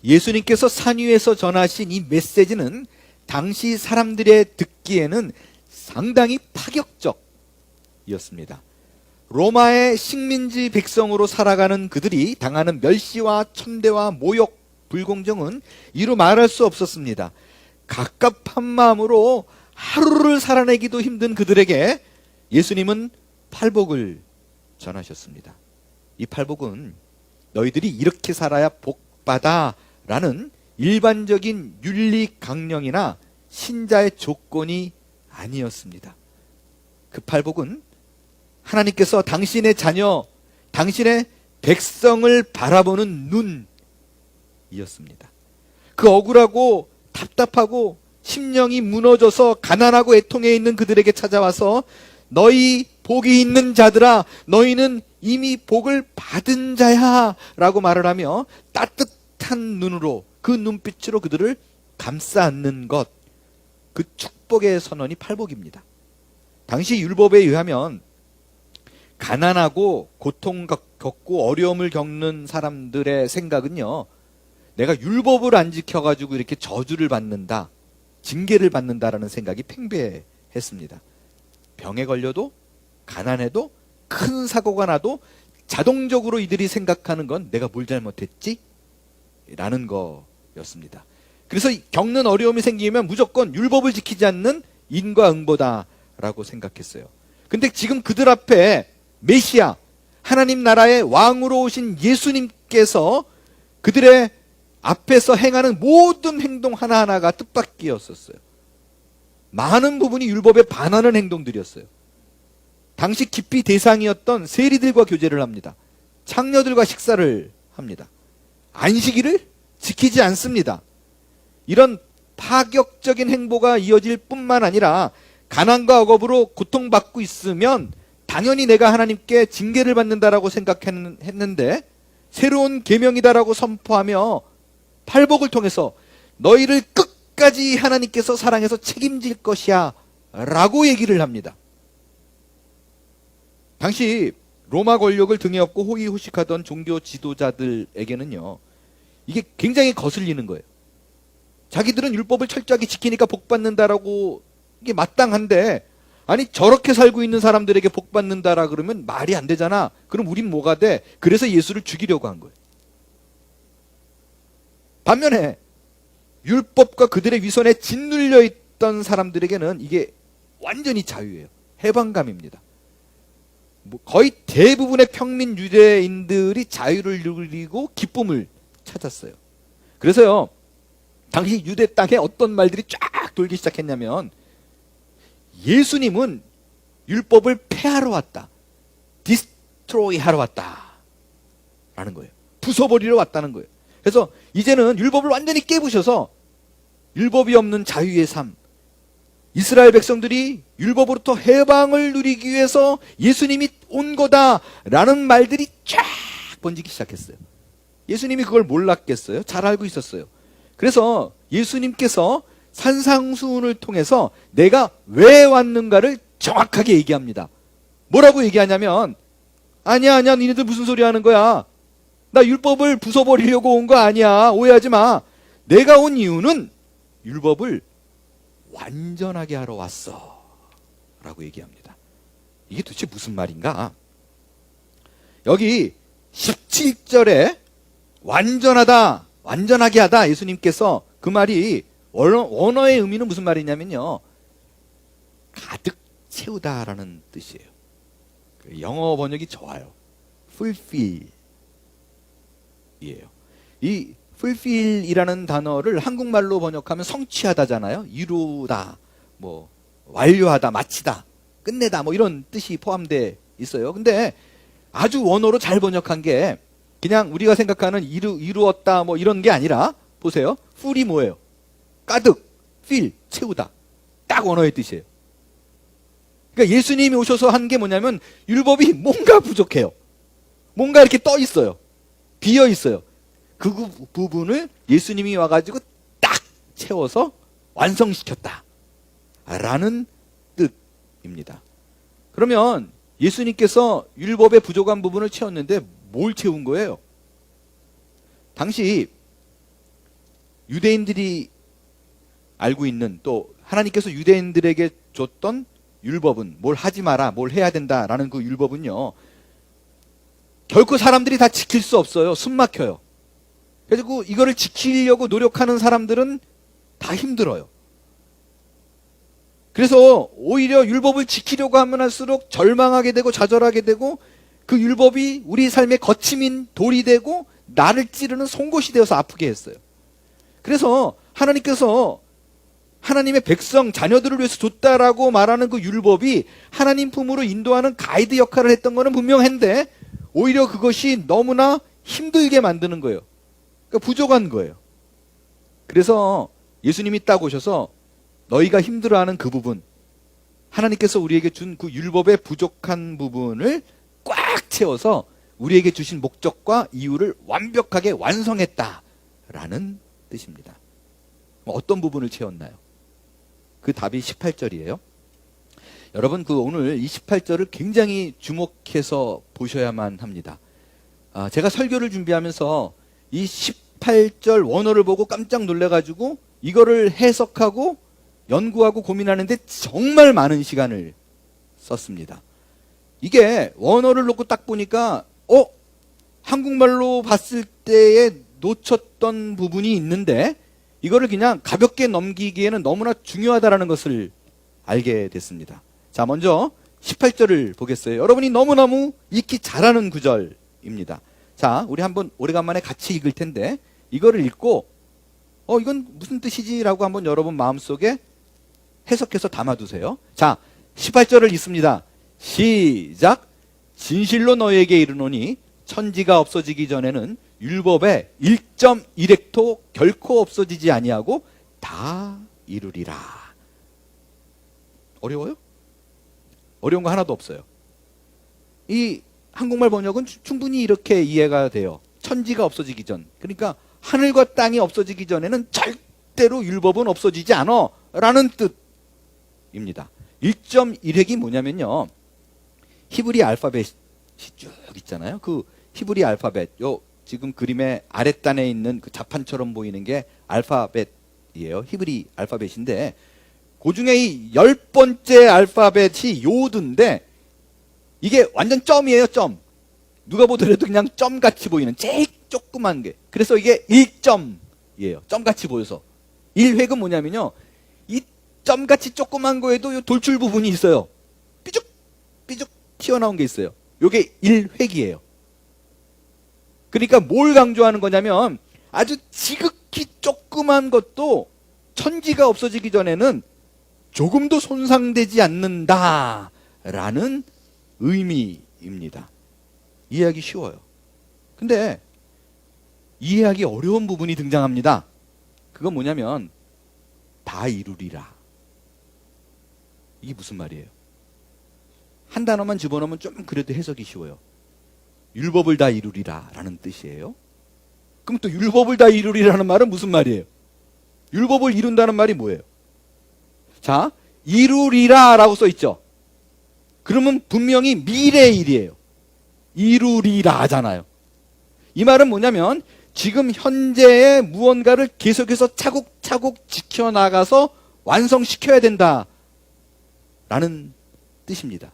예수님께서 산 위에서 전하신 이 메시지는 당시 사람들의 듣기에는 상당히 파격적이었습니다. 로마의 식민지 백성으로 살아가는 그들이 당하는 멸시와 천대와 모욕, 불공정은 이루 말할 수 없었습니다. 갑갑한 마음으로 하루를 살아내기도 힘든 그들에게 예수님은 팔복을 전하셨습니다. 이 팔복은 너희들이 이렇게 살아야 복받아 라는 일반적인 윤리 강령이나 신자의 조건이 아니었습니다. 그 팔복은 하나님께서 당신의 자녀, 당신의 백성을 바라보는 눈이었습니다. 그 억울하고 답답하고 심령이 무너져서 가난하고 애통해 있는 그들에게 찾아와서 너희 복이 있는 자들아, 너희는 이미 복을 받은 자야 라고 말을 하며 따뜻한 눈으로, 그 눈빛으로 그들을 감싸 안는 것, 그 축복의 선언이 팔복입니다. 당시 율법에 의하면 가난하고 고통 겪고 어려움을 겪는 사람들의 생각은요, 내가 율법을 안 지켜가지고 이렇게 저주를 받는다, 징계를 받는다라는 생각이 팽배했습니다. 병에 걸려도, 가난해도, 큰 사고가 나도 자동적으로 이들이 생각하는 건 내가 뭘 잘못했지? 라는 거였습니다. 그래서 겪는 어려움이 생기면 무조건 율법을 지키지 않는 인과응보다 라고 생각했어요. 근데 지금 그들 앞에 메시아, 하나님 나라의 왕으로 오신 예수님께서 그들의 앞에서 행하는 모든 행동 하나하나가 뜻밖이었었어요. 많은 부분이 율법에 반하는 행동들이었어요. 당시 깊이 대상이었던 세리들과 교제를 합니다. 창녀들과 식사를 합니다. 안식일을 지키지 않습니다. 이런 파격적인 행보가 이어질 뿐만 아니라 가난과 억압으로 고통받고 있으면 당연히 내가 하나님께 징계를 받는다라고 생각했는데 새로운 계명이다라고 선포하며 팔복을 통해서 너희를 끝까지 하나님께서 사랑해서 책임질 것이야 라고 얘기를 합니다. 당시 로마 권력을 등에 업고 호의호식하던 종교 지도자들에게는요, 이게 굉장히 거슬리는 거예요. 자기들은 율법을 철저하게 지키니까 복받는다라고 이게 마땅한데, 아니 저렇게 살고 있는 사람들에게 복받는다라 그러면 말이 안 되잖아. 그럼 우린 뭐가 돼? 그래서 예수를 죽이려고 한 거예요. 반면에 율법과 그들의 위선에 짓눌려 있던 사람들에게는 이게 완전히 자유예요. 해방감입니다. 거의 대부분의 평민 유대인들이 자유를 누리고 기쁨을 찾았어요. 그래서요, 당시 유대 땅에 어떤 말들이 쫙 돌기 시작했냐면, 예수님은 율법을 폐하러 왔다, 디스트로이 하러 왔다 라는 거예요. 부숴버리러 왔다는 거예요. 그래서 이제는 율법을 완전히 깨부셔서 율법이 없는 자유의 삶, 이스라엘 백성들이 율법으로부터 해방을 누리기 위해서 예수님이 온 거다라는 말들이 쫙 번지기 시작했어요. 예수님이 그걸 몰랐겠어요? 잘 알고 있었어요. 그래서 예수님께서 산상수훈을 통해서 내가 왜 왔는가를 정확하게 얘기합니다. 뭐라고 얘기하냐면, 아니야 니네들 무슨 소리 하는 거야. 나 율법을 부숴버리려고 온 거 아니야. 오해하지 마. 내가 온 이유는 율법을 완전하게 하러 왔어 라고 얘기합니다. 이게 도대체 무슨 말인가? 여기 17절에 완전하다, 완전하게 하다, 예수님께서 그 말이 원어의 의미는 무슨 말이냐면요, 가득 채우다라는 뜻이에요. 영어 번역이 좋아요. fulfill 이에요. 이 fulfill이라는 단어를 한국말로 번역하면 성취하다잖아요. 이루다, 뭐 완료하다, 마치다, 끝내다, 뭐 이런 뜻이 포함되어 있어요. 근데 아주 원어로 잘 번역한 게 그냥 우리가 생각하는 이루었다 뭐 이런 게 아니라, 보세요. full이 뭐예요? 가득, fill, 채우다. 딱 원어의 뜻이에요. 그러니까 예수님이 오셔서 한 게 뭐냐면, 율법이 뭔가 부족해요. 뭔가 이렇게 떠 있어요. 비어 있어요. 그 부분을 예수님이 와가지고 딱 채워서 완성시켰다 라는 뜻입니다. 그러면 예수님께서 율법의 부족한 부분을 채웠는데 뭘 채운 거예요? 당시 유대인들이 알고 있는, 또 하나님께서 유대인들에게 줬던 율법은, 뭘 하지 마라, 뭘 해야 된다라는 그 율법은요, 결코 사람들이 다 지킬 수 없어요. 숨 막혀요. 그래서 이거를 지키려고 노력하는 사람들은 다 힘들어요. 그래서 오히려 율법을 지키려고 하면 할수록 절망하게 되고 좌절하게 되고, 그 율법이 우리 삶의 거침인 돌이 되고 나를 찌르는 송곳이 되어서 아프게 했어요. 그래서 하나님께서 하나님의 백성, 자녀들을 위해서 줬다라고 말하는 그 율법이 하나님 품으로 인도하는 가이드 역할을 했던 거는 분명한데, 오히려 그것이 너무나 힘들게 만드는 거예요. 그러니까 부족한 거예요. 그래서 예수님이 딱 오셔서 너희가 힘들어하는 그 부분, 하나님께서 우리에게 준 그 율법의 부족한 부분을 꽉 채워서 우리에게 주신 목적과 이유를 완벽하게 완성했다라는 뜻입니다. 어떤 부분을 채웠나요? 그 답이 18절이에요. 여러분, 오늘 이 18절을 굉장히 주목해서 보셔야만 합니다. 제가 설교를 준비하면서 이 18절 원어를 보고 깜짝 놀래가지고 이거를 해석하고 연구하고 고민하는데 정말 많은 시간을 썼습니다. 이게 원어를 놓고 딱 보니까 한국말로 봤을 때에 놓쳤던 부분이 있는데, 이거를 그냥 가볍게 넘기기에는 너무나 중요하다는 것을 알게 됐습니다. 자, 먼저 18절을 보겠어요. 여러분이 너무너무 읽기 잘하는 구절입니다. 자, 우리 한번 오래간만에 같이 읽을 텐데, 이거를 읽고 이건 무슨 뜻이지? 라고 한번 여러분 마음속에 해석해서 담아두세요. 자, 18절을 읽습니다. 시작. 진실로 너에게 이르노니 천지가 없어지기 전에는 율법의 1.1획도 결코 없어지지 아니하고 다 이루리라. 어려워요? 어려운 거 하나도 없어요. 이 한국말 번역은 충분히 이렇게 이해가 돼요. 천지가 없어지기 전, 그러니까 하늘과 땅이 없어지기 전에는 절대로 율법은 없어지지 않아 라는 뜻입니다. 1.1획이 뭐냐면요, 히브리 알파벳이 쭉 있잖아요. 그 히브리 알파벳, 지금 그림의 아랫단에 있는 그 자판처럼 보이는 게 알파벳이에요. 히브리 알파벳인데, 그 중에 이 10번째 알파벳이 요드인데, 이게 완전 점이에요, 점. 누가 보더라도 그냥 점같이 보이는 제일 조그만 게. 그래서 이게 1점이에요. 점같이 보여서. 1획은 뭐냐면요, 이 점같이 조그만 거에도 요 돌출 부분이 있어요. 삐죽삐죽 튀어나온 게 있어요. 요게 1획이에요. 그러니까 뭘 강조하는 거냐면, 아주 지극히 조그만 것도 천지가 없어지기 전에는 조금도 손상되지 않는다라는 의미입니다. 이해하기 쉬워요. 근데 이해하기 어려운 부분이 등장합니다. 그건 뭐냐면 다 이루리라. 이게 무슨 말이에요? 한 단어만 집어넣으면 좀 그래도 해석이 쉬워요. 율법을 다 이루리라 라는 뜻이에요. 그럼 또 율법을 다 이루리라는 말은 무슨 말이에요? 율법을 이룬다는 말이 뭐예요? 자, 이루리라 라고 써 있죠. 그러면 분명히 미래의 일이에요. 이루리라 하잖아요. 이 말은 뭐냐면 지금 현재의 무언가를 계속해서 차곡차곡 지켜나가서 완성시켜야 된다 라는 뜻입니다.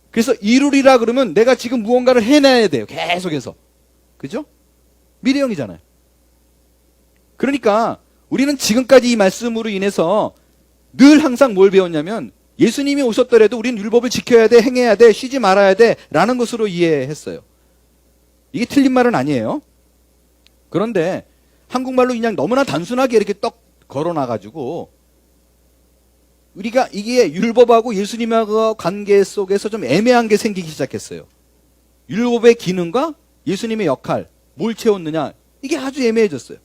그래서 이루리라 그러면 내가 지금 무언가를 해내야 돼요. 계속해서. 그죠? 미래형이잖아요. 그러니까 우리는 지금까지 이 말씀으로 인해서 늘 항상 뭘 배웠냐면, 예수님이 오셨더라도 우리는 율법을 지켜야 돼, 행해야 돼, 쉬지 말아야 돼 라는 것으로 이해했어요. 이게 틀린 말은 아니에요. 그런데 한국말로 그냥 너무나 단순하게 이렇게 떡 걸어놔가지고 우리가 이게 율법하고 예수님하고 관계 속에서 좀 애매한 게 생기기 시작했어요. 율법의 기능과 예수님의 역할, 뭘 채웠느냐, 이게 아주 애매해졌어요.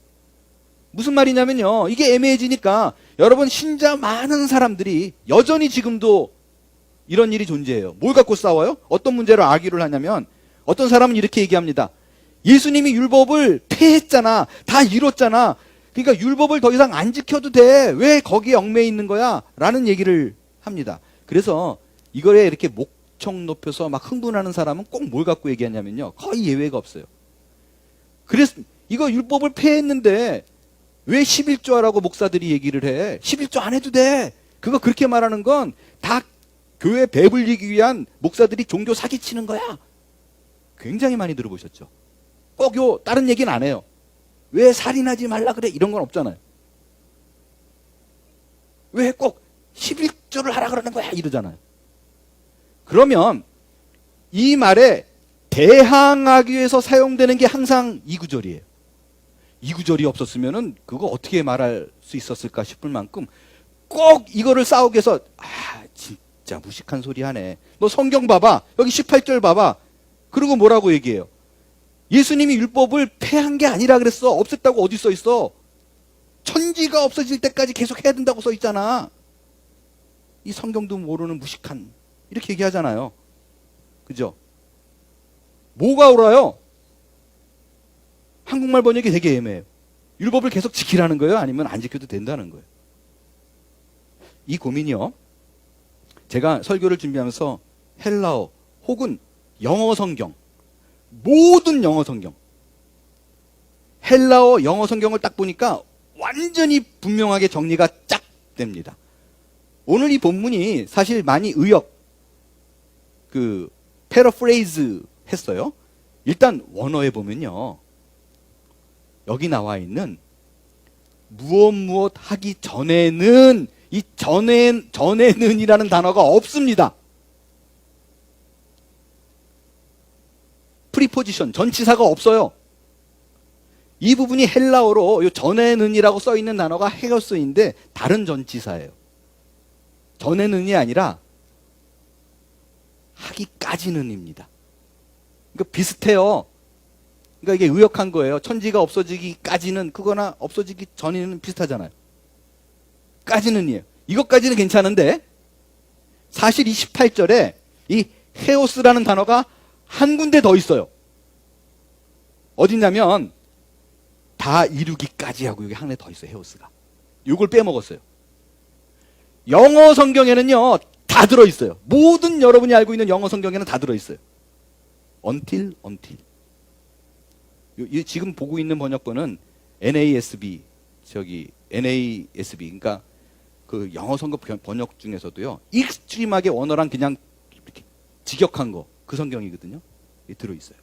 무슨 말이냐면요, 이게 애매해지니까 여러분, 신자 많은 사람들이 여전히 지금도 이런 일이 존재해요. 뭘 갖고 싸워요? 어떤 문제로 악의를 하냐면, 어떤 사람은 이렇게 얘기합니다. 예수님이 율법을 폐했잖아, 다 이뤘잖아, 그러니까 율법을 더 이상 안 지켜도 돼, 왜 거기에 얽매여 있는 거야? 라는 얘기를 합니다. 그래서 이거에 이렇게 목청 높여서 막 흥분하는 사람은 꼭 뭘 갖고 얘기하냐면요, 거의 예외가 없어요. 그래서 이거 율법을 폐했는데 왜 11조 하라고 목사들이 얘기를 해? 11조 안 해도 돼. 그거 그렇게 말하는 건 다 교회 배불리기 위한 목사들이 종교 사기치는 거야. 굉장히 많이 들어보셨죠? 꼭 다른 얘기는 안 해요. 왜 살인하지 말라 그래? 이런 건 없잖아요. 왜 꼭 11조를 하라 그러는 거야? 이러잖아요. 그러면 이 말에 대항하기 위해서 사용되는 게 항상 이 구절이에요. 이 구절이 없었으면은 그거 어떻게 말할 수 있었을까 싶을 만큼 꼭 이거를 싸우기 위해서 진짜 무식한 소리 하네. 너 성경 봐봐. 여기 18절 봐봐. 그리고 뭐라고 얘기해요? 예수님이 율법을 폐한 게 아니라 그랬어. 없앴다고 어디 써 있어? 천지가 없어질 때까지 계속 해야 된다고 써 있잖아. 이 성경도 모르는 무식한 이렇게 얘기하잖아요. 그죠? 뭐가 옳아요? 한국말 번역이 되게 애매해요. 율법을 계속 지키라는 거예요? 아니면 안 지켜도 된다는 거예요? 이 고민이요. 제가 설교를 준비하면서 헬라어 혹은 영어 성경, 모든 영어 성경, 헬라어 영어 성경을 딱 보니까 완전히 분명하게 정리가 쫙 됩니다. 오늘 이 본문이 사실 많이 패러프레이즈 했어요. 일단 원어에 보면요. 여기 나와 있는 무엇 하기 전에는 이 전에는이라는 단어가 없습니다. 프리포지션, 전치사가 없어요. 이 부분이 헬라어로 이 전에는이라고 써 있는 단어가 헤어스인데 다른 전치사예요. 전에는이 아니라 하기까지는입니다. 그러니까 비슷해요. 그러니까 이게 의역한 거예요. 천지가 없어지기까지는 그거나 없어지기 전에는 비슷하잖아요. 까지는이에요. 이것까지는 괜찮은데 사실 이 18절에 이 헤오스라는 단어가 한 군데 더 있어요. 어디냐면 다 이루기까지 하고 여기 하나 더 있어요. 헤오스가. 이걸 빼먹었어요. 영어 성경에는요 다 들어있어요. 모든 여러분이 알고 있는 영어 성경에는 다 들어있어요. until. 지금 보고 있는 번역본은 NASB, 그러니까 그 영어 성경 번역 중에서도요, 익스트림하게 원어랑 그냥 이렇게 직역한 거, 그 성경이거든요. 들어있어요.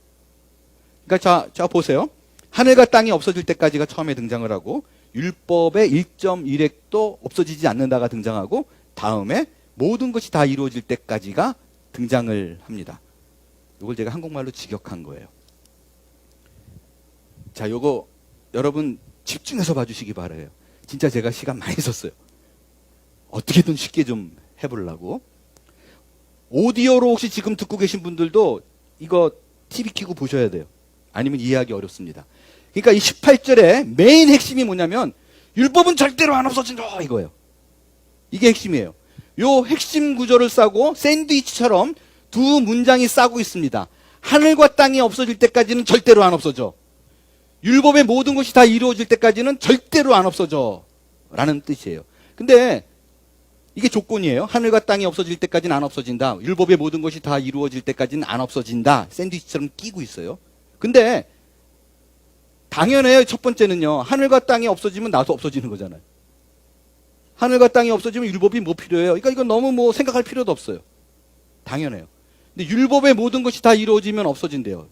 그러니까 자 보세요. 하늘과 땅이 없어질 때까지가 처음에 등장을 하고, 율법의 1.1획도 없어지지 않는다가 등장하고, 다음에 모든 것이 다 이루어질 때까지가 등장을 합니다. 이걸 제가 한국말로 직역한 거예요. 자, 요거 여러분 집중해서 봐주시기 바라요. 진짜 제가 시간 많이 썼어요. 어떻게든 쉽게 좀 해보려고. 오디오로 혹시 지금 듣고 계신 분들도 이거 TV 켜고 보셔야 돼요. 아니면 이해하기 어렵습니다. 그러니까 이 18절의 메인 핵심이 뭐냐면 율법은 절대로 안 없어진다 이거예요. 이게 핵심이에요. 요 핵심 구조를 싸고 샌드위치처럼 두 문장이 싸고 있습니다. 하늘과 땅이 없어질 때까지는 절대로 안 없어져. 율법의 모든 것이 다 이루어질 때까지는 절대로 안 없어져 라는 뜻이에요. 근데 이게 조건이에요. 하늘과 땅이 없어질 때까지는 안 없어진다. 율법의 모든 것이 다 이루어질 때까지는 안 없어진다. 샌드위치처럼 끼고 있어요. 근데 당연해요. 첫 번째는요. 하늘과 땅이 없어지면 나도 없어지는 거잖아요. 하늘과 땅이 없어지면 율법이 뭐 필요해요? 그러니까 이건 너무 생각할 필요도 없어요. 당연해요. 근데 율법의 모든 것이 다 이루어지면 없어진대요.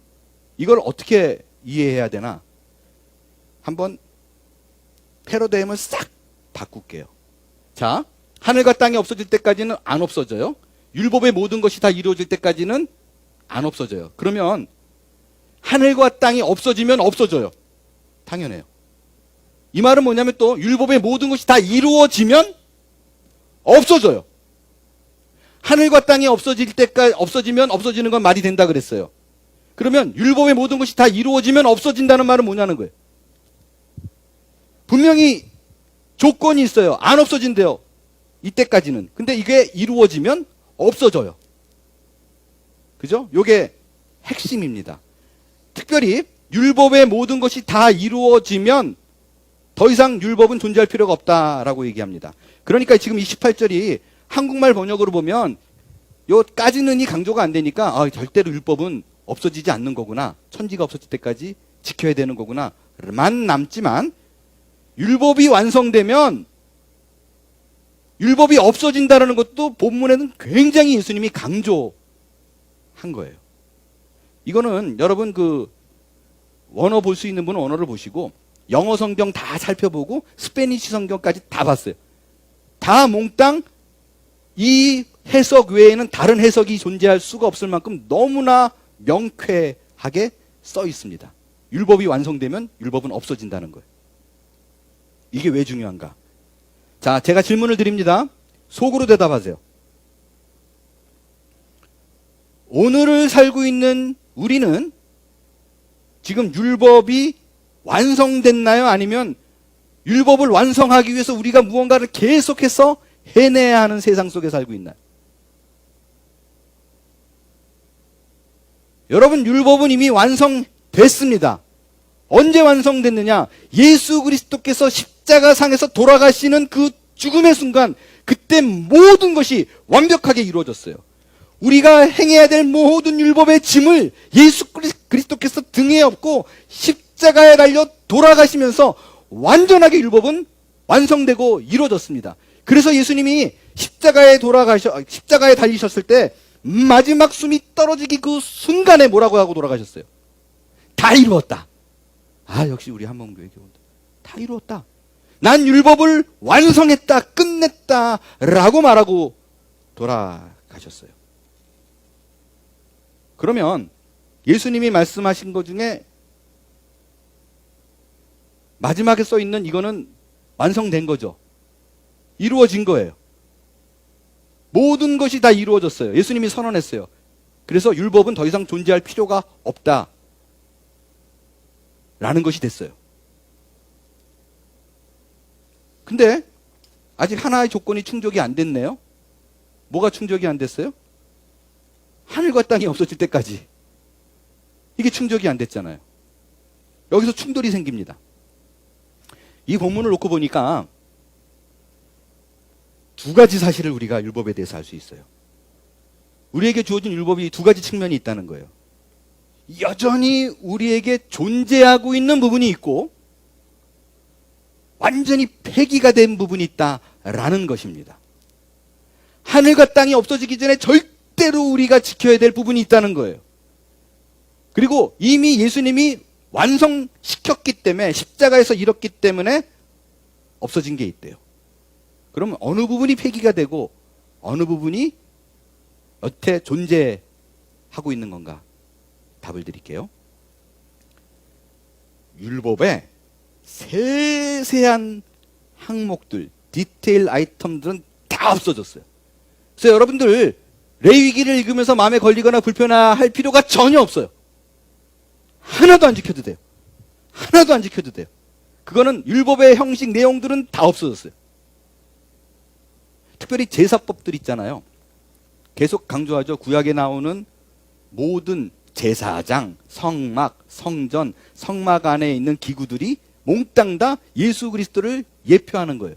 이걸 어떻게 이해해야 되나? 한번 패러다임을 싹 바꿀게요. 자, 하늘과 땅이 없어질 때까지는 안 없어져요. 율법의 모든 것이 다 이루어질 때까지는 안 없어져요. 그러면 하늘과 땅이 없어지면 없어져요. 당연해요. 이 말은 뭐냐면 또 율법의 모든 것이 다 이루어지면 없어져요. 하늘과 땅이 없어질 때까지 없어지면 없어지는 건 말이 된다 그랬어요. 그러면 율법의 모든 것이 다 이루어지면 없어진다는 말은 뭐냐는 거예요. 분명히 조건이 있어요. 안 없어진대요. 이때까지는. 근데 이게 이루어지면 없어져요. 그죠? 요게 핵심입니다. 특별히 율법의 모든 것이 다 이루어지면 더 이상 율법은 존재할 필요가 없다라고 얘기합니다. 그러니까 지금 이 18절이 한국말 번역으로 보면 요까지는이 강조가 안 되니까 절대로 율법은 없어지지 않는 거구나. 천지가 없어질 때까지 지켜야 되는 거구나. 만 남지만 율법이 완성되면 율법이 없어진다는 것도 본문에는 굉장히 예수님이 강조한 거예요. 이거는 여러분 원어 볼 수 있는 분은 원어를 보시고 영어 성경 다 살펴보고 스페니쉬 성경까지 다 봤어요. 다 몽땅 이 해석 외에는 다른 해석이 존재할 수가 없을 만큼 너무나 명쾌하게 써 있습니다. 율법이 완성되면 율법은 없어진다는 거예요. 이게 왜 중요한가? 자, 제가 질문을 드립니다. 속으로 대답하세요. 오늘을 살고 있는 우리는 지금 율법이 완성됐나요? 아니면 율법을 완성하기 위해서 우리가 무언가를 계속해서 해내야 하는 세상 속에 살고 있나요? 여러분, 율법은 이미 완성됐습니다. 언제 완성됐느냐? 예수 그리스도께서 십자가상에서 돌아가시는 그 죽음의 순간, 그때 모든 것이 완벽하게 이루어졌어요. 우리가 행해야 될 모든 율법의 짐을 예수 그리스도께서 등에 업고 십자가에 달려 돌아가시면서 완전하게 율법은 완성되고 이루어졌습니다. 그래서 예수님이 십자가에 달리셨을 때 마지막 숨이 떨어지기 그 순간에 뭐라고 하고 돌아가셨어요? 다 이루었다. 아, 역시 우리 한문교회 교우들. 다 이루었다. 난 율법을 완성했다, 끝냈다 라고 말하고 돌아가셨어요. 그러면 예수님이 말씀하신 것 중에 마지막에 써 있는 이거는 완성된 거죠. 이루어진 거예요. 모든 것이 다 이루어졌어요. 예수님이 선언했어요. 그래서 율법은 더 이상 존재할 필요가 없다 라는 것이 됐어요. 근데 아직 하나의 조건이 충족이 안 됐네요. 뭐가 충족이 안 됐어요? 하늘과 땅이 없어질 때까지. 이게 충족이 안 됐잖아요. 여기서 충돌이 생깁니다. 이 본문을 놓고 보니까 두 가지 사실을 우리가 율법에 대해서 알 수 있어요. 우리에게 주어진 율법이 두 가지 측면이 있다는 거예요. 여전히 우리에게 존재하고 있는 부분이 있고 완전히 폐기가 된 부분이 있다라는 것입니다. 하늘과 땅이 없어지기 전에 절대로 우리가 지켜야 될 부분이 있다는 거예요. 그리고 이미 예수님이 완성시켰기 때문에, 십자가에서 이뤘기 때문에 없어진 게 있대요. 그러면 어느 부분이 폐기가 되고 어느 부분이 여태 존재하고 있는 건가? 답을 드릴게요. 율법의 세세한 항목들, 디테일 아이템들은 다 없어졌어요. 그래서 여러분들 레위기를 읽으면서 마음에 걸리거나 불편할 필요가 전혀 없어요. 하나도 안 지켜도 돼요. 하나도 안 지켜도 돼요. 그거는 율법의 형식, 내용들은 다 없어졌어요. 특별히 제사법들 있잖아요. 계속 강조하죠. 구약에 나오는 모든 제사장, 성막, 성전, 성막 안에 있는 기구들이 몽땅 다 예수 그리스도를 예표하는 거예요.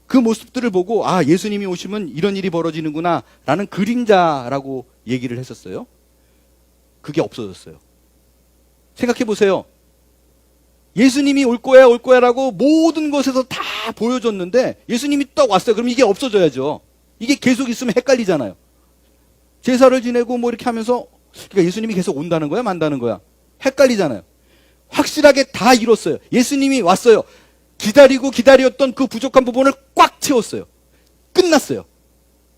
그 모습들을 보고 아, 예수님이 오시면 이런 일이 벌어지는구나 라는 그림자라고 얘기를 했었어요. 그게 없어졌어요. 생각해 보세요. 예수님이 올 거야 올 거야라고 모든 것에서 다 보여줬는데 예수님이 딱 왔어요. 그럼 이게 없어져야죠. 이게 계속 있으면 헷갈리잖아요. 제사를 지내고 뭐 이렇게 하면서 그러니까 예수님이 계속 온다는 거야 만다는 거야? 헷갈리잖아요. 확실하게 다 이뤘어요. 예수님이 왔어요. 기다리고 기다렸던 그 부족한 부분을 꽉 채웠어요. 끝났어요.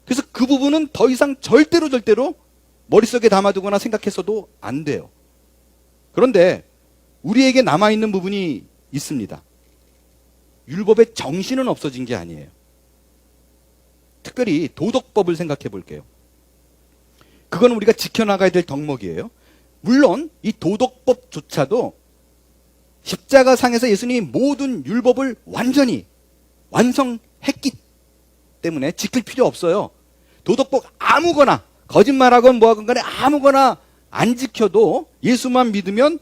그래서 그 부분은 더 이상 절대로 머릿속에 담아두거나 생각해서도 안 돼요. 그런데 우리에게 남아있는 부분이 있습니다. 율법의 정신은 없어진 게 아니에요. 특별히 도덕법을 생각해 볼게요. 그건 우리가 지켜나가야 될 덕목이에요. 물론 이 도덕법조차도 십자가상에서 예수님이 모든 율법을 완전히 완성했기 때문에 지킬 필요 없어요. 도덕법 아무거나 거짓말하건 뭐하건 간에 아무거나 안 지켜도 예수만 믿으면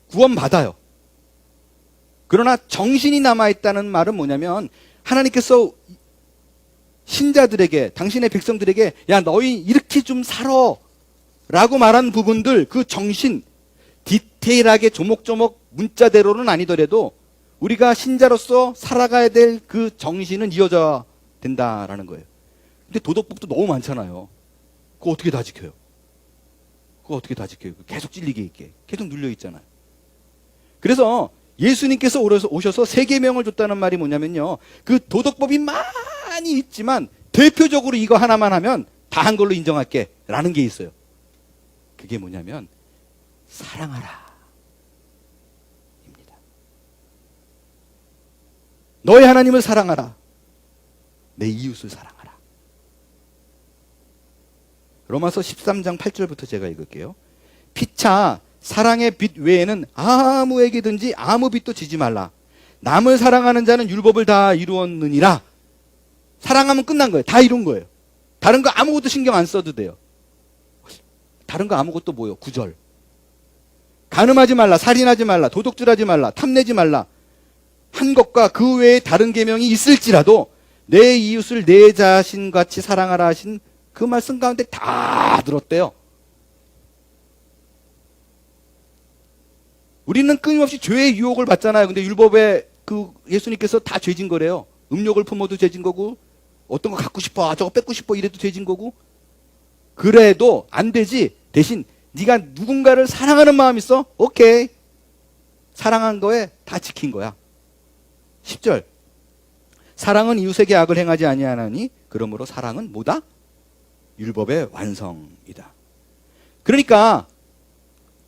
구원받아요. 그러나 정신이 남아있다는 말은 뭐냐면 하나님께서 신자들에게, 당신의 백성들에게 야 너희 이렇게 좀 살아 라고 말한 부분들, 그 정신 디테일하게 조목조목 문자대로는 아니더라도 우리가 신자로서 살아가야 될 그 정신은 이어져야 된다라는 거예요. 근데 도덕법도 너무 많잖아요. 그거 어떻게 다 지켜요? 그거 어떻게 다 지켜요? 계속 찔리게 있게. 계속 눌려 있잖아요. 그래서 예수님께서 오셔서 세 계명을 줬다는 말이 뭐냐면요. 그 도덕법이 많이 있지만 대표적으로 이거 하나만 하면 다 한 걸로 인정할게 라는 게 있어요. 그게 뭐냐면 사랑하라 입니다. 너의 하나님을 사랑하라. 내 이웃을 사랑하라. 로마서 13장 8절부터 제가 읽을게요. 피차 사랑의 빚 외에는 아무에게든지 아무 빚도 지지 말라. 남을 사랑하는 자는 율법을 다 이루었느니라. 사랑하면 끝난 거예요. 다 이룬 거예요. 다른 거 아무것도 신경 안 써도 돼요. 다른 거 아무것도 뭐요? 9절. 간음하지 말라, 살인하지 말라, 도둑질하지 말라, 탐내지 말라. 한 것과 그 외에 다른 계명이 있을지라도 내 이웃을 내 자신같이 사랑하라 하신 그 말씀 가운데 다 들었대요. 우리는 끊임없이 죄의 유혹을 받잖아요. 근데 율법에 그 예수님께서 다 죄진 거래요. 음욕을 품어도 죄진 거고, 어떤 거 갖고 싶어, 저거 뺏고 싶어 이래도 죄진 거고. 그래도 안 되지. 대신 네가 누군가를 사랑하는 마음이 있어? 오케이. 사랑한 거에 다 지킨 거야. 10절. 사랑은 이웃에게 악을 행하지 아니하나니 그러므로 사랑은 뭐다? 율법의 완성이다. 그러니까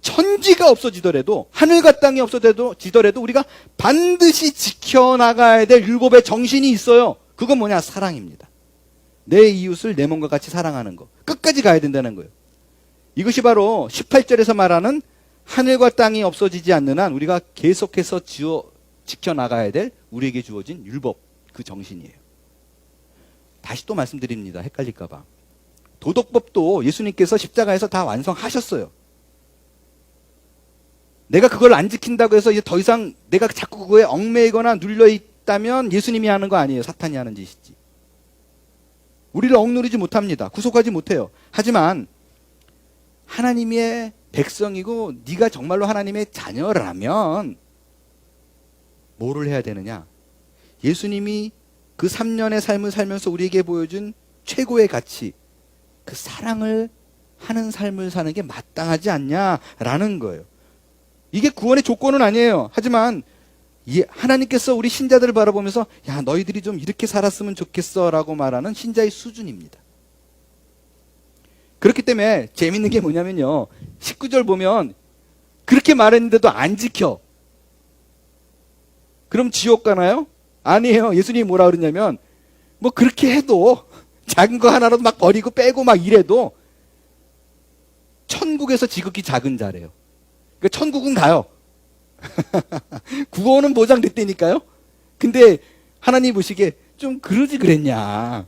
천지가 없어지더라도, 하늘과 땅이 없어지더라도 우리가 반드시 지켜나가야 될 율법의 정신이 있어요. 그건 뭐냐? 사랑입니다. 내 이웃을 내 몸과 같이 사랑하는 거. 끝까지 가야 된다는 거예요. 이것이 바로 18절에서 말하는 하늘과 땅이 없어지지 않는 한 우리가 계속해서 지켜나가야 될 우리에게 주어진 율법, 그 정신이에요. 다시 또 말씀드립니다. 헷갈릴까 봐. 도덕법도 예수님께서 십자가에서 다 완성하셨어요. 내가 그걸 안 지킨다고 해서 이제 더 이상 내가 자꾸 그거에 얽매이거나 눌려 있다면 예수님이 하는 거 아니에요. 사탄이 하는 짓이지. 우리를 억누르지 못합니다. 구속하지 못해요. 하지만 하나님의 백성이고 네가 정말로 하나님의 자녀라면 뭐를 해야 되느냐? 예수님이 그 3년의 삶을 살면서 우리에게 보여준 최고의 가치, 그 사랑을 하는 삶을 사는 게 마땅하지 않냐라는 거예요. 이게 구원의 조건은 아니에요. 하지만 하나님께서 우리 신자들을 바라보면서 야, 너희들이 좀 이렇게 살았으면 좋겠어 라고 말하는 신자의 수준입니다. 그렇기 때문에 재밌는 게 뭐냐면요, 19절 보면 그렇게 말했는데도 안 지켜. 그럼 지옥 가나요? 아니에요. 예수님이 뭐라 그러냐면 뭐 그렇게 해도 작은 거 하나라도 막 버리고 빼고 막 이래도 천국에서 지극히 작은 자래요. 그러니까 천국은 가요. 구원은 보장됐다니까요. 근데 하나님 보시기에 좀 그러지 그랬냐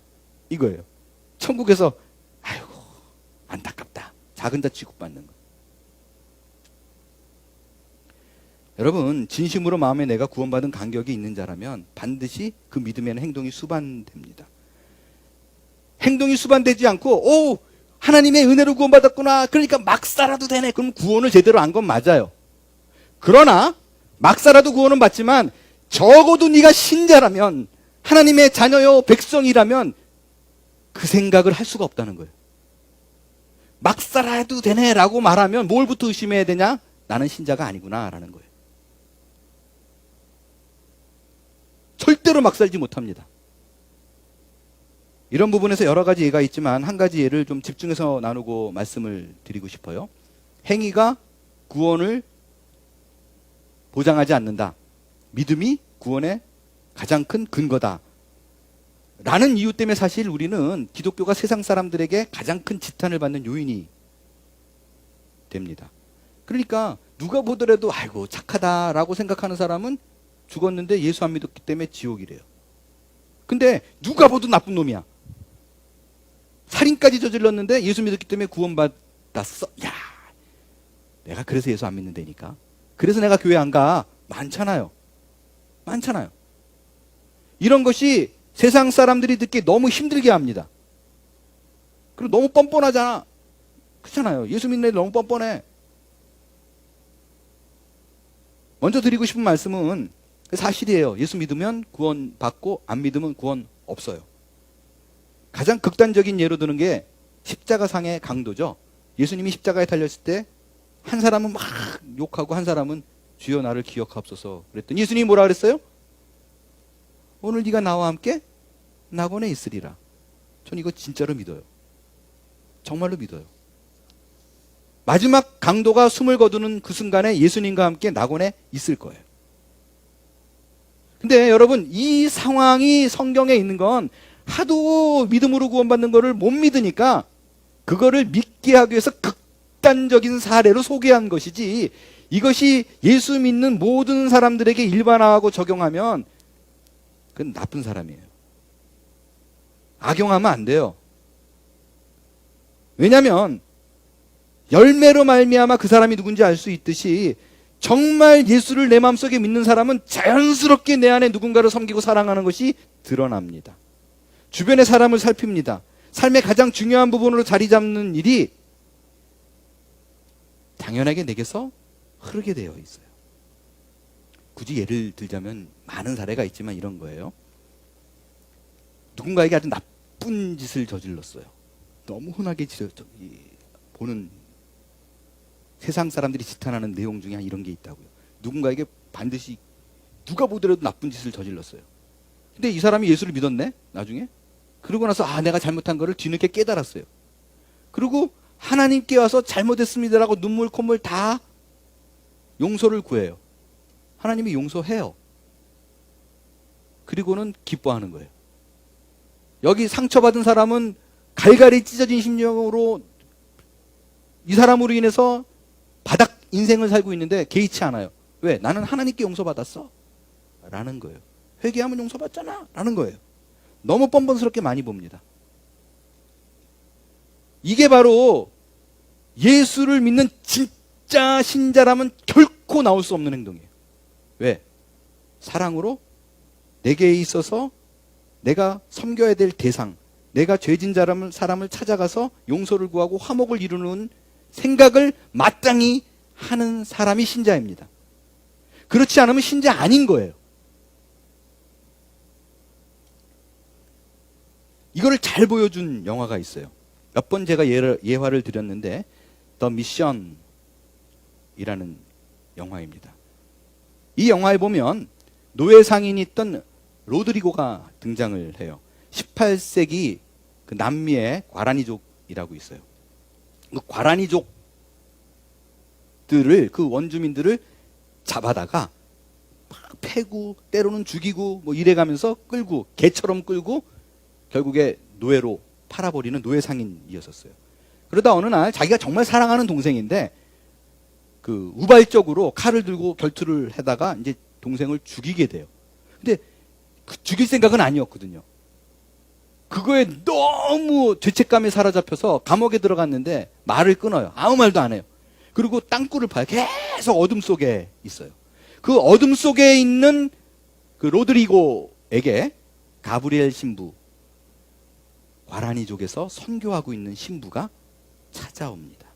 이거예요. 천국에서 아이고 안타깝다. 작은 자 취급받는 거. 여러분, 진심으로 마음에 내가 구원받은 간격이 있는 자라면 반드시 그 믿음에는 행동이 수반됩니다. 행동이 수반되지 않고 오, 하나님의 은혜로 구원받았구나, 그러니까 막 살아도 되네, 그럼 구원을 제대로 안 건 맞아요. 그러나 막 살아도 구원은 받지만 적어도 네가 신자라면, 하나님의 자녀요 백성이라면 그 생각을 할 수가 없다는 거예요. 막 살아도 되네 라고 말하면 뭘부터 의심해야 되냐? 나는 신자가 아니구나 라는 거예요. 절대로 막 살지 못합니다. 이런 부분에서 여러 가지 예가 있지만 한 가지 예를 좀 집중해서 나누고 말씀을 드리고 싶어요. 행위가 구원을 보장하지 않는다. 믿음이 구원의 가장 큰 근거다. 라는 이유 때문에 사실 우리는 기독교가 세상 사람들에게 가장 큰 지탄을 받는 요인이 됩니다. 그러니까 누가 보더라도 아이고 착하다라고 생각하는 사람은 죽었는데 예수 안 믿었기 때문에 지옥이래요. 근데 누가 봐도 나쁜 놈이야. 살인까지 저질렀는데 예수 믿었기 때문에 구원받았어. 야, 내가 그래서 예수 안 믿는다니까. 그래서 내가 교회 안 가. 많잖아요. 많잖아요. 이런 것이 세상 사람들이 듣기 너무 힘들게 합니다. 그리고 너무 뻔뻔하잖아. 그렇잖아요. 예수 믿는 애들 너무 뻔뻔해. 먼저 드리고 싶은 말씀은 사실이에요. 예수 믿으면 구원 받고 안 믿으면 구원 없어요. 가장 극단적인 예로 드는 게 십자가상의 강도죠. 예수님이 십자가에 달렸을 때 한 사람은 막 욕하고 한 사람은 주여 나를 기억하옵소서 그랬더니 예수님이 뭐라 그랬어요? 오늘 네가 나와 함께 낙원에 있으리라. 전 이거 진짜로 믿어요. 정말로 믿어요. 마지막 강도가 숨을 거두는 그 순간에 예수님과 함께 낙원에 있을 거예요. 근데 여러분, 이 상황이 성경에 있는 건 하도 믿음으로 구원받는 거를 못 믿으니까 그거를 믿게 하기 위해서 극단적인 사례로 소개한 것이지, 이것이 예수 믿는 모든 사람들에게 일반화하고 적용하면 그건 나쁜 사람이에요. 악용하면 안 돼요. 왜냐하면 열매로 말미암아 그 사람이 누군지 알 수 있듯이 정말 예수를 내 마음속에 믿는 사람은 자연스럽게 내 안에 누군가를 섬기고 사랑하는 것이 드러납니다. 주변의 사람을 살핍니다. 삶의 가장 중요한 부분으로 자리 잡는 일이 당연하게 내게서 흐르게 되어 있어요. 굳이 예를 들자면 많은 사례가 있지만 이런 거예요. 누군가에게 아주 나쁜 짓을 저질렀어요. 너무 흔하게 보는 세상 사람들이 지탄하는 내용 중에 이런 게 있다고요. 누군가에게 반드시 누가 보더라도 나쁜 짓을 저질렀어요. 근데 이 사람이 예수를 믿었네, 나중에. 그러고 나서 내가 잘못한 거를 뒤늦게 깨달았어요. 그리고 하나님께 와서 잘못했습니다라고 눈물 콧물 다 용서를 구해요. 하나님이 용서해요. 그리고는 기뻐하는 거예요. 여기 상처받은 사람은 갈갈이 찢어진 심령으로 이 사람으로 인해서 바닥 인생을 살고 있는데 개의치 않아요. 왜? 나는 하나님께 용서받았어 라는 거예요. 회개하면 용서받잖아 라는 거예요. 너무 뻔뻔스럽게 많이 봅니다. 이게 바로 예수를 믿는 진짜 신자라면 결코 나올 수 없는 행동이에요. 왜? 사랑으로 내게 있어서 내가 섬겨야 될 대상, 내가 죄진 사람을 찾아가서 용서를 구하고 화목을 이루는 생각을 마땅히 하는 사람이 신자입니다. 그렇지 않으면 신자 아닌 거예요. 이거를 잘 보여준 영화가 있어요. 몇 번 제가 예화를 드렸는데 더 미션이라는 영화입니다. 이 영화에 보면 노예 상인이 있던 로드리고가 등장을 해요. 18세기 그 남미의 과라니족이라고 있어요. 그 과라니족들을, 그 원주민들을 잡아다가 막 패고 때로는 죽이고 뭐 이래가면서 끌고, 개처럼 끌고 결국에 노예로 팔아버리는 노예 상인이었었어요. 그러다 어느 날 자기가 정말 사랑하는 동생인데 그 우발적으로 칼을 들고 결투를 하다가 이제 동생을 죽이게 돼요. 근데 죽일 생각은 아니었거든요. 그거에 너무 죄책감에 사로잡혀서 감옥에 들어갔는데 말을 끊어요. 아무 말도 안 해요. 그리고 땅굴을 파요. 계속 어둠 속에 있어요. 그 어둠 속에 있는 그 로드리고에게 가브리엘 신부, 과라니족에서 선교하고 있는 신부가 찾아옵니다.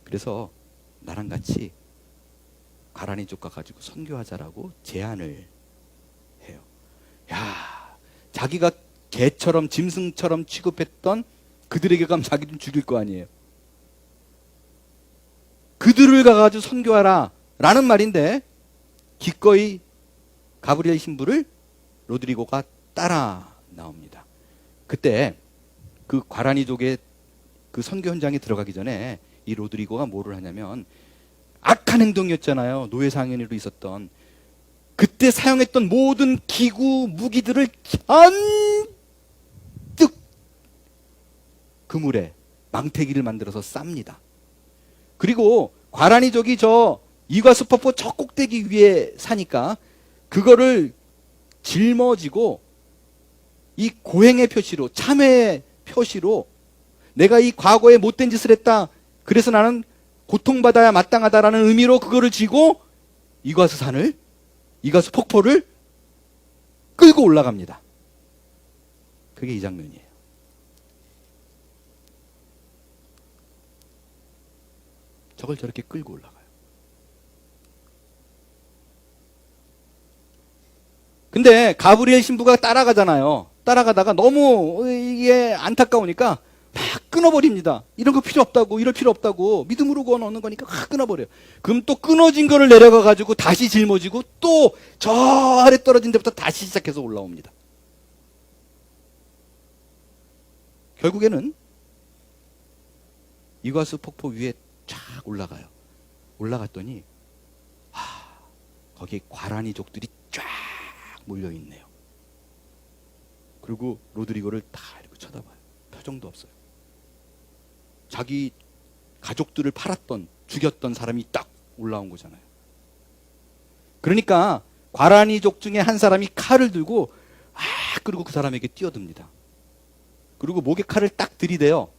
그래서 나랑 같이 과라니족과 가지고 선교하자라고 제안을 해요. 야, 자기가 개처럼 짐승처럼 취급했던 그들에게 가면 자기는 죽일 거 아니에요. 그들을 가가지고 선교하라 라는 말인데 기꺼이 가브리엘 신부를 로드리고가 따라 나옵니다. 그때 그 과라니족의 그 선교 현장에 들어가기 전에 이 로드리고가 뭐를 하냐면, 악한 행동이었잖아요. 노예 상인으로 있었던. 그때 사용했던 모든 기구, 무기들을 잔뜩 그물에 망태기를 만들어서 쌉니다. 그리고 과라니족이 저 이과수폭포 저 꼭대기 위에 사니까 그거를 짊어지고 이 고행의 표시로, 참회의 표시로 내가 이 과거에 못된 짓을 했다, 그래서 나는 고통받아야 마땅하다라는 의미로 그거를 쥐고 이과수 폭포를 끌고 올라갑니다. 그게 이 장면이에요. 저걸 저렇게 끌고 올라가요. 근데 가브리엘 신부가 따라가잖아요. 따라가다가 너무 이게 안타까우니까 막 끊어버립니다. 이런 거 필요 없다고, 이럴 필요 없다고, 믿음으로 구원 얻는 거니까 확 끊어버려요. 그럼 또 끊어진 거를 내려가가지고 다시 짊어지고 또 저 아래 떨어진 데부터 다시 시작해서 올라옵니다. 결국에는 이과수 폭포 위에 쫙 올라가요. 올라갔더니 거기에 과라니족들이 쫙 몰려있네요. 그리고 로드리고를 다 이렇게 쳐다봐요. 표정도 없어요. 자기 가족들을 팔았던, 죽였던 사람이 딱 올라온 거잖아요. 그러니까 과라니족 중에 한 사람이 칼을 들고 그리고 그 사람에게 뛰어듭니다. 그리고 목에 칼을 딱 들이대요.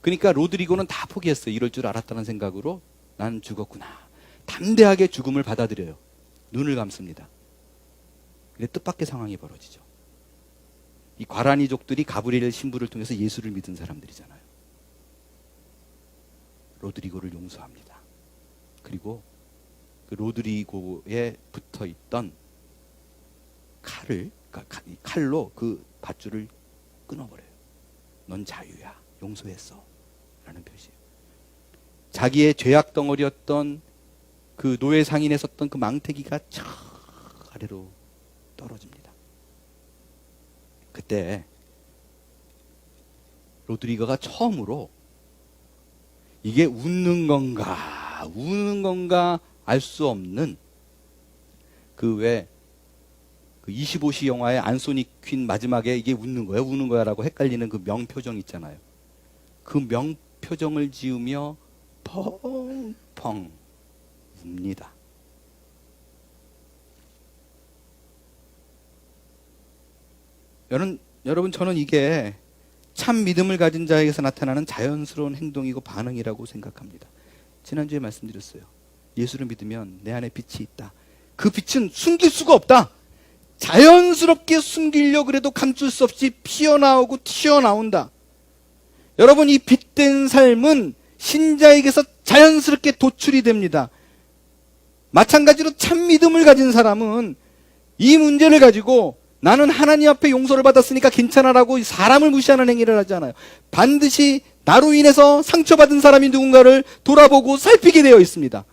그러니까 로드리고는 다 포기했어요. 이럴 줄 알았다는 생각으로 난 죽었구나. 담대하게 죽음을 받아들여요. 눈을 감습니다. 근데 뜻밖의 상황이 벌어지죠. 이 과라니족들이 가브리엘 신부를 통해서 예수를 믿은 사람들이잖아요. 로드리고를 용서합니다. 그리고 그 로드리고에 붙어있던 칼로 그 밧줄을 끊어버려요. 넌 자유야. 용서했어. 라는 표시예요. 자기의 죄악 덩어리였던 그 노예 상인에 섰던 그 망태기가 저 아래로 떨어집니다. 그때 로드리고가 처음으로 이게 웃는 건가 우는 건가 알 수 없는 그 25시 영화의 안소니 퀸 마지막에 이게 웃는 거야 우는 거야 라고 헷갈리는 그 명표정 있잖아요. 그 명표정을 지으며 펑펑 웁니다. 여러분 저는 이게 참 믿음을 가진 자에게서 나타나는 자연스러운 행동이고 반응이라고 생각합니다. 지난주에 말씀드렸어요. 예수를 믿으면 내 안에 빛이 있다. 그 빛은 숨길 수가 없다. 자연스럽게 숨기려고 해도 감출 수 없이 피어나오고 튀어나온다. 여러분 이 빛된 삶은 신자에게서 자연스럽게 도출이 됩니다. 마찬가지로 참 믿음을 가진 사람은 이 문제를 가지고 나는 하나님 앞에 용서를 받았으니까 괜찮아라고 사람을 무시하는 행위를 하지 않아요. 반드시 나로 인해서 상처받은 사람이 누군가를 돌아보고 살피게 되어 있습니다.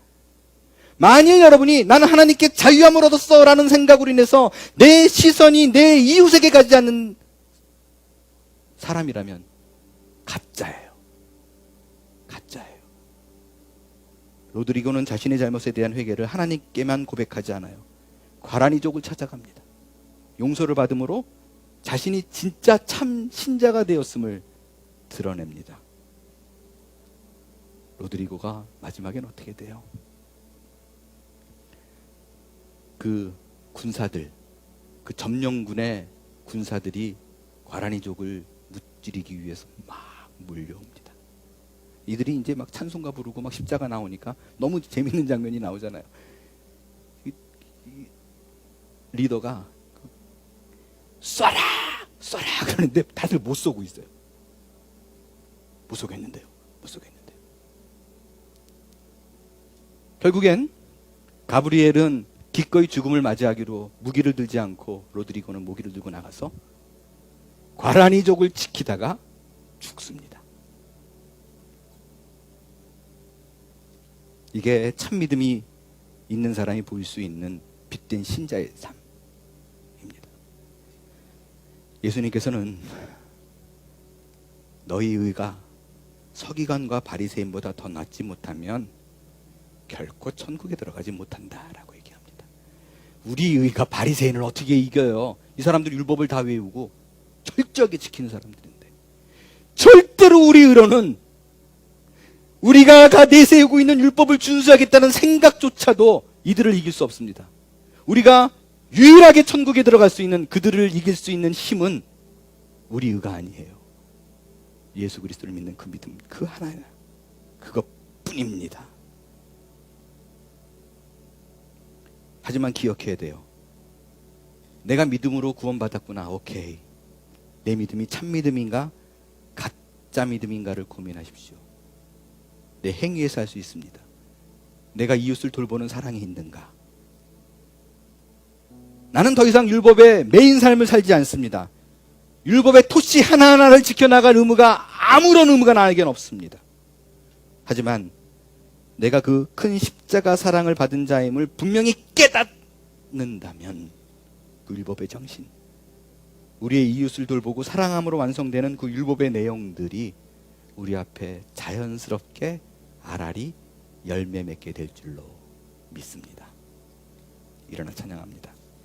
만일 여러분이 나는 하나님께 자유함을 얻었어 라는 생각으로 인해서 내 시선이 내 이웃에게 가지 않는 사람이라면 가짜예요. 가짜예요. 로드리고는 자신의 잘못에 대한 회개를 하나님께만 고백하지 않아요. 과라니족을 찾아갑니다. 용서를 받음으로 자신이 진짜 참 신자가 되었음을 드러냅니다. 로드리고가 마지막엔 어떻게 돼요? 그 군사들, 그 점령군의 군사들이 과라니족을 무찌르기 위해서 막 몰려옵니다. 이들이 이제 막 찬송가 부르고 막 십자가 나오니까 너무 재밌는 장면이 나오잖아요. 이 리더가 쏴라! 쏴라! 그러는데 다들 못 쏘고 있어요. 못 쏘겠는데요. 못 쏘겠는데요. 결국엔 가브리엘은 기꺼이 죽음을 맞이하기로 무기를 들지 않고 로드리고는 무기를 들고 나가서 과라니족을 지키다가 죽습니다. 이게 참 믿음이 있는 사람이 보일 수 있는 빛된 신자의 삶입니다. 예수님께서는 너희 의가 서기관과 바리새인보다 더 낫지 못하면 결코 천국에 들어가지 못한다라고 얘기합니다. 우리 의가 바리새인을 어떻게 이겨요? 이 사람들 율법을 다 외우고 철저하게 지키는 사람들인데 절대로 우리 의로는 우리가 내세우고 있는 율법을 준수하겠다는 생각조차도 이들을 이길 수 없습니다. 우리가 유일하게 천국에 들어갈 수 있는 그들을 이길 수 있는 힘은 우리 의가 아니에요. 예수 그리스도를 믿는 그 믿음 그 하나야. 그것뿐입니다. 하지만 기억해야 돼요. 내가 믿음으로 구원받았구나. 오케이. 내 믿음이 참 믿음인가 가짜 믿음인가를 고민하십시오. 내 행위에서 할 수 있습니다. 내가 이웃을 돌보는 사랑이 있는가? 나는 더 이상 율법의 메인 삶을 살지 않습니다. 율법의 토시 하나하나를 지켜나갈 아무런 의무가 나에겐 없습니다. 하지만 내가 그 큰 십자가 사랑을 받은 자임을 분명히 깨닫는다면 그 율법의 정신, 우리의 이웃을 돌보고 사랑함으로 완성되는 그 율법의 내용들이 우리 앞에 자연스럽게 알알이 열매 맺게 될 줄로 믿습니다. 일어나 찬양합니다.